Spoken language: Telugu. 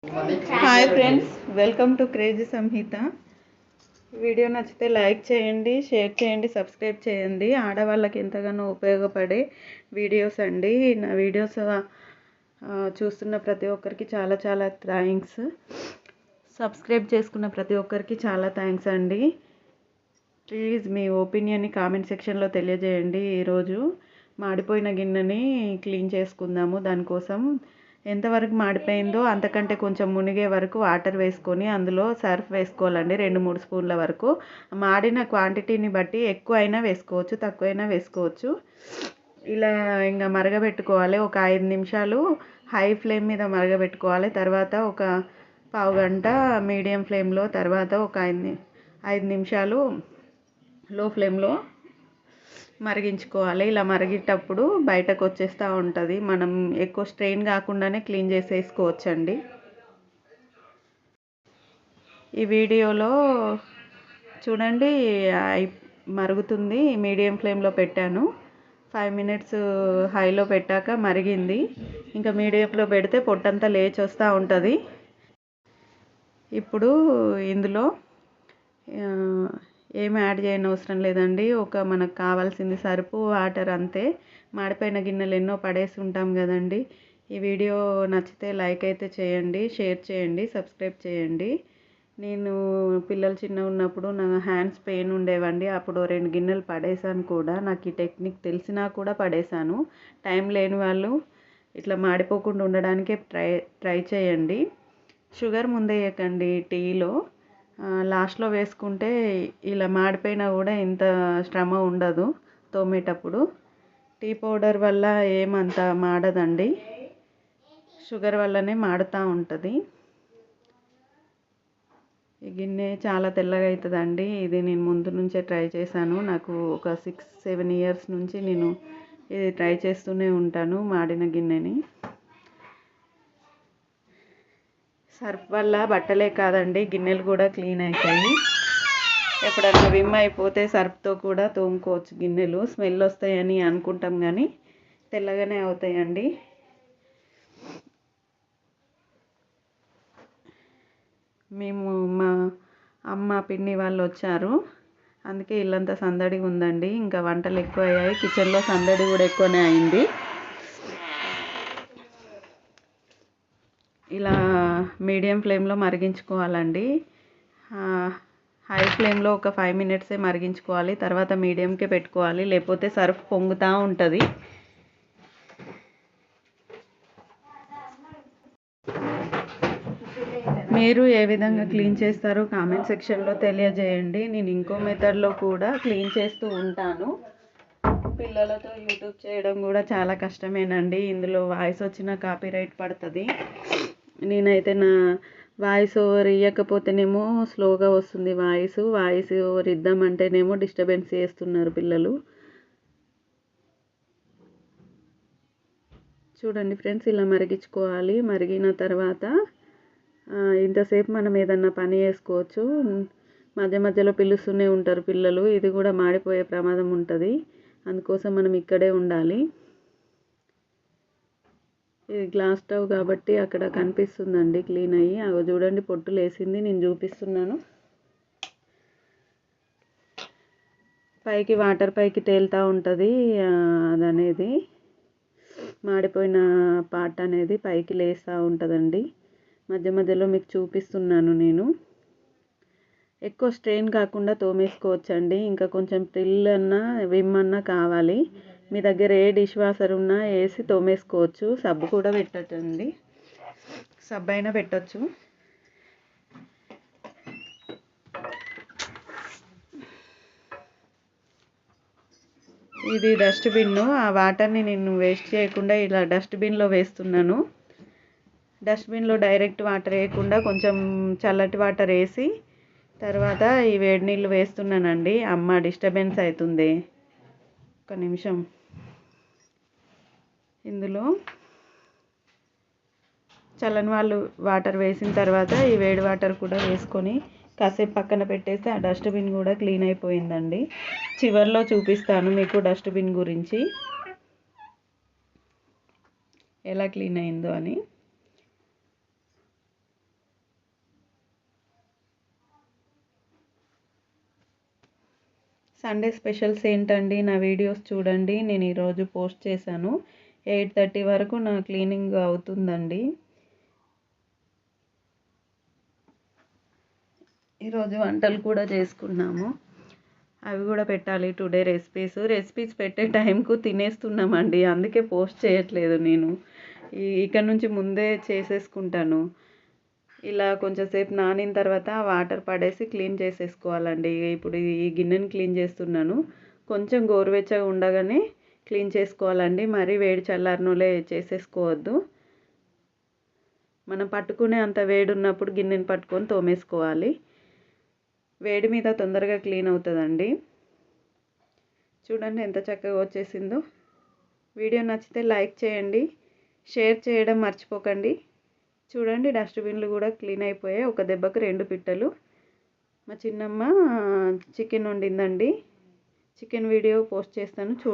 Hi friends, welcome to crazy Samhitha. Video నచ్చితే లైక్ చేయండి, షేర్ చేయండి, సబ్స్క్రైబ్ చేయండి. ఆడవాళ్ళకి ఎంతగానో ఉపయోగపడే వీడియోస్ అండి. నా వీడియోస్ చూస్తున్న ప్రతి ఒక్కరికి చాలా చాలా థ్యాంక్స్. సబ్స్క్రైబ్ చేసుకున్న ప్రతి ఒక్కరికి చాలా థ్యాంక్స్ అండి. ప్లీజ్ మీ ఒపీనియన్ని కామెంట్ సెక్షన్లో తెలియజేయండి. ఈరోజు మాడిపోయిన గిన్నెని క్లీన్ చేసుకుందాము. దానికోసం ఎంతవరకు మాడిపోయిందో అంతకంటే కొంచెం మునిగే వరకు వాటర్ వేసుకొని అందులో సర్ఫ్ వేసుకోవాలండి. 2-3 స్పూన్ల వరకు. మాడిన క్వాంటిటీని బట్టి ఎక్కువ అయినా వేసుకోవచ్చు, తక్కువైనా వేసుకోవచ్చు. ఇలా ఇంకా మరగబెట్టుకోవాలి. ఒక 5 నిమిషాలు హై ఫ్లేమ్ మీద మరగబెట్టుకోవాలి. తర్వాత ఒక పావు గంట మీడియం ఫ్లేమ్లో, తర్వాత ఒక 5 నిమిషాలు లో ఫ్లేమ్లో మరిగించుకోవాలి. ఇలా మరిగేటప్పుడు బయటకు వచ్చేస్తూ ఉంటుంది. మనం ఎక్కువ స్ట్రెయిన్ కాకుండానే క్లీన్ చేసేసుకోవచ్చండి. ఈ వీడియోలో చూడండి, మరుగుతుంది. మీడియం ఫ్లేమ్లో పెట్టాను. 5 మినిట్స్ హైలో పెట్టాక మరిగింది. ఇంకా మీడియంలో పెడితే పొట్టంతా లేచి వస్తూ ఉంటుంది. ఇప్పుడు ఇందులో ఏమి యాడ్ చేయని అవసరం లేదండి. మనకు కావాల్సింది సరుపు, వాటర్, అంతే. మాడిపోయిన గిన్నెలు ఎన్నో పడేసి ఉంటాం కదండి. ఈ వీడియో నచ్చితే లైక్ అయితే చేయండి, షేర్ చేయండి, సబ్స్క్రైబ్ చేయండి. నేను పిల్లలు చిన్నగా ఉన్నప్పుడు నా హ్యాండ్స్ పెయిన్ ఉండేవండి. అప్పుడు 2 గిన్నెలు పడేసాను కూడా. నాకు ఈ టెక్నిక్ తెలిసినా కూడా పడేసాను. టైం లేని వాళ్ళు ఇట్లా మాడిపోకుండా ఉండడానికి ట్రై చేయండి. షుగర్ ముందే వేయకండి టీలో, లాస్ట్లో వేసుకుంటే ఇలా మాడిపోయినా కూడా ఇంత శ్రమ ఉండదు తోమేటప్పుడు. టీ పౌడర్ వల్ల ఏమంత మాడదండి, షుగర్ వల్లనే మాడుతూ ఉంటుంది. ఈ గిన్నె చాలా తెల్లగా అవుతుందండి. ఇది నేను ముందు నుంచే ట్రై చేశాను. నాకు ఒక 6-7 ఇయర్స్ నుంచి నేను ఇది ట్రై చేస్తూనే ఉంటాను, మాడిన గిన్నెని. సర్ఫ్ వల్ల బట్టలే కాదండి, గిన్నెలు కూడా క్లీన్ అవుతాయి. ఎప్పుడన్నా విమ్ అయిపోతే సర్ఫ్తో కూడా తోముకోవచ్చు గిన్నెలు. స్మెల్ వస్తాయని అనుకుంటాం కానీ తెల్లగానే అవుతాయండి. మేము మా అమ్మ పిన్ని వాళ్ళు వచ్చారు, అందుకే ఇల్లంతా సందడిగా ఉందండి. ఇంకా వంటలు ఎక్కువ అయ్యాయి, కిచెన్లో సందడి కూడా ఎక్కువనే అయింది. ఇలా మీడియం ఫ్లేమ్లో మరిగించుకోవాలండి. హై ఫ్లేమ్లో ఒక 5 మినిట్సే మరిగించుకోవాలి. తర్వాత మీడియంకే పెట్టుకోవాలి, లేకపోతే సర్ఫ్ పొంగుతూ ఉంటుంది. మీరు ఏ విధంగా క్లీన్ చేస్తారో కామెంట్ సెక్షన్లో తెలియజేయండి. నేను ఇంకో మెథడ్లో కూడా క్లీన్ చేస్తూ ఉంటాను. పిల్లలతో యూట్యూబ్ చేయడం కూడా చాలా కష్టమేనండి. ఇందులో వాయిస్ వచ్చిన కాపీరైట్ పడుతుంది. నేనైతే నా వాయిస్ ఓవర్ ఇవ్వకపోతేనేమో స్లోగా వస్తుంది. వాయిస్ ఓవర్ ఇద్దామంటేనేమో డిస్టర్బెన్స్ చేస్తున్నారు పిల్లలు. చూడండి ఫ్రెండ్స్, ఇలా మరిగించుకోవాలి. మరిగిన తర్వాత ఇంతసేపు మనం ఏదన్నా పని చేసుకోవచ్చు. మధ్య మధ్యలో పిలుస్తూనే ఉంటారు పిల్లలు. ఇది కూడా మాడిపోయే ప్రమాదం ఉంటుంది, అందుకోసం మనం ఇక్కడే ఉండాలి. ఇది గ్లాస్ స్టవ్ కాబట్టి అక్కడ కనిపిస్తుందండి క్లీన్ అయ్యి. అవి చూడండి, పొట్టు లేసింది. నేను చూపిస్తున్నాను. పైకి వాటర్ పైకి తేలుతూ ఉంటుంది. అదనేది మాడిపోయిన పార్ట్ అనేది పైకి లేస్తూ ఉంటుందండి. మధ్య మధ్యలో మీకు చూపిస్తున్నాను నేను. ఎక్కువ స్ట్రెయిన్ కాకుండా తోమేసుకోవచ్చండి. ఇంకా కొంచెం ప్రిల్ అన్నా విమ్ అన్నా కావాలి. మీ దగ్గర ఏ డిష్ వాషర్ ఉన్నా వేసి తోమేసుకోవచ్చు. సబ్బు కూడా పెట్టచ్చండి, సబ్బు అయినా పెట్టచ్చు. ఇది డస్ట్బిన్. ఆ వాటర్ని నేను వేస్ట్ చేయకుండా ఇలా డస్ట్బిన్లో వేస్తున్నాను. డస్ట్బిన్లో డైరెక్ట్ వాటర్ వేయకుండా కొంచెం చల్లటి వాటర్ వేసి తర్వాత ఈ వేడి నీళ్ళు వేస్తున్నానండి. అమ్మ డిస్టర్బెన్స్ అవుతుంది, ఒక నిమిషం. ఇందులో చల్లని వాటర్ వేసిన తర్వాత ఈ వేడి వాటర్ కూడా వేసుకొని కాసేపు పక్కన పెట్టేస్తే ఆ డస్ట్బిన్ కూడా క్లీన్ అయిపోయిందండి. చివర్లో చూపిస్తాను మీకు డస్ట్బిన్ గురించి ఎలా క్లీన్ అయిందో అని. సండే స్పెషల్స్ ఏంటండి, నా వీడియోస్ చూడండి. నేను ఈరోజు పోస్ట్ చేశాను. 8:30 వరకు నా క్లీనింగ్ అవుతుందండి. ఈరోజు వంటలు కూడా చేసుకున్నాము. అవి కూడా పెట్టాలి టుడే రెసిపీస్ పెట్టే టైంకు తినేస్తున్నామండి. అందుకే పోస్ట్ చేయట్లేదు నేను. ఇక్కడ నుంచి ముందే చేసేసుకుంటాను. ఇలా కొంచెం సేపు నానిన తర్వాత వాటర్ పడేసి క్లీన్ చేసేసుకోవాలండి. ఇప్పుడు ఈ గిన్నెని క్లీన్ చేస్తున్నాను. కొంచెం గోరువెచ్చగా ఉండగానే క్లీన్ చేసుకోవాలండి. మరీ వేడి చల్లారనోలే చేసేసుకోవద్దు. మనం పట్టుకునే అంత వేడి ఉన్నప్పుడు గిన్నెని పట్టుకొని తోమేసుకోవాలి. వేడి మీద తొందరగా క్లీన్ అవుతుందండి. చూడండి ఎంత చక్కగా వచ్చేసిందో. వీడియో నచ్చితే లైక్ చేయండి, షేర్ చేయడం మర్చిపోకండి. చూడండి డస్ట్బిన్లు కూడా క్లీన్ అయిపోయాయి. ఒక దెబ్బకు 2 పిట్టలు. మా చిన్నమ్మ చికెన్ వండిందండి. చికెన్ వీడియో పోస్ట్ చేస్తాను చూడండి.